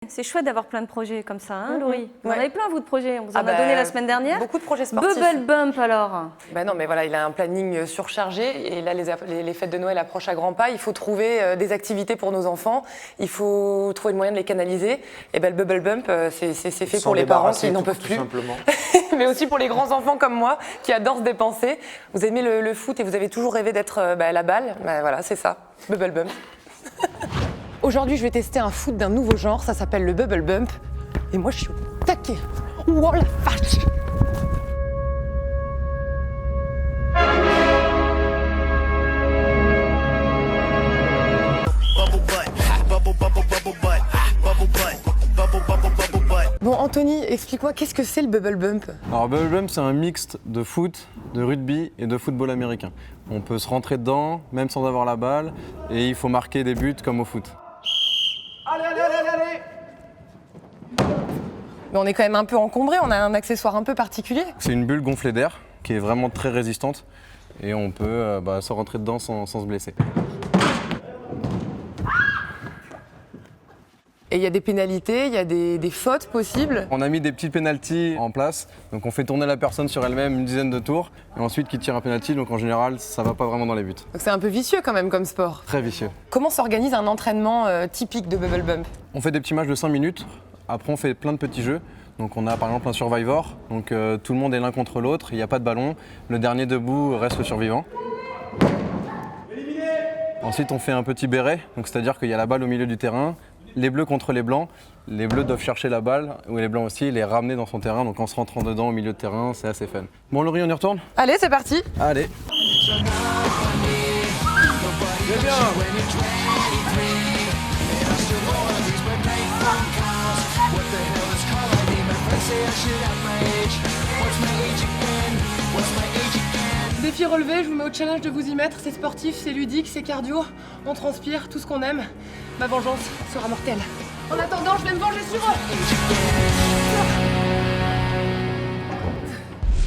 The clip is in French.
C'est chouette d'avoir plein de projets comme ça, hein, Laurie? Vous en Ouais. avez plein, vous, de projets. On vous en a bah, donné la semaine dernière. Beaucoup de projets sportifs. Bubble Bump, alors? Ben non, mais voilà, il a un planning surchargé et là, les fêtes de Noël approchent à grands pas. Il faut trouver des activités pour nos enfants. Il faut trouver le moyen de les canaliser. Et ben, le Bubble Bump, c'est fait pour les parents qui n'en peuvent plus. Simplement. Mais aussi pour les grands enfants comme moi qui adorent se dépenser. Vous aimez le foot et vous avez toujours rêvé d'être à la balle. Ben voilà, c'est ça, Bubble Bump. Aujourd'hui, je vais tester un foot d'un nouveau genre. Ça s'appelle le Bubble Bump. Et moi, je suis au taquet. Oh la vache! Bon, Anthony, explique-moi, qu'est-ce que c'est le Bubble Bump? Alors Bubble Bump, c'est un mixte de foot, de rugby et de football américain. On peut se rentrer dedans, même sans avoir la balle, et il faut marquer des buts comme au foot. Mais on est quand même un peu encombré, on a un accessoire un peu particulier. C'est une bulle gonflée d'air qui est vraiment très résistante, et on peut se rentrer dedans sans se blesser. Et il y a des pénalités, il y a des fautes possibles. On a mis des petits pénaltys en place, donc on fait tourner la personne sur elle-même une dizaine de tours, et ensuite qui tire un pénalty, donc en général ça va pas vraiment dans les buts. Donc c'est un peu vicieux quand même comme sport. Très vicieux. Comment s'organise un entraînement typique de Bubble Bump? On fait des petits matchs de 5 minutes, après on fait plein de petits jeux. Donc on a par exemple un Survivor, donc tout le monde est l'un contre l'autre, il n'y a pas de ballon, le dernier debout reste le survivant. Ensuite on fait un petit béret, donc c'est-à-dire qu'il y a la balle au milieu du terrain, les bleus contre les blancs doivent chercher la balle, ou les blancs aussi, et les ramener dans son terrain, donc en se rentrant dedans au milieu de terrain, c'est assez fun. Bon Laurie, on y retourne? Allez, c'est parti. Allez. C'est bien. Défi relevé, je vous mets au challenge de vous y mettre. C'est sportif, c'est ludique, c'est cardio. On transpire, tout ce qu'on aime. Ma vengeance sera mortelle. En attendant, je vais me venger sur eux.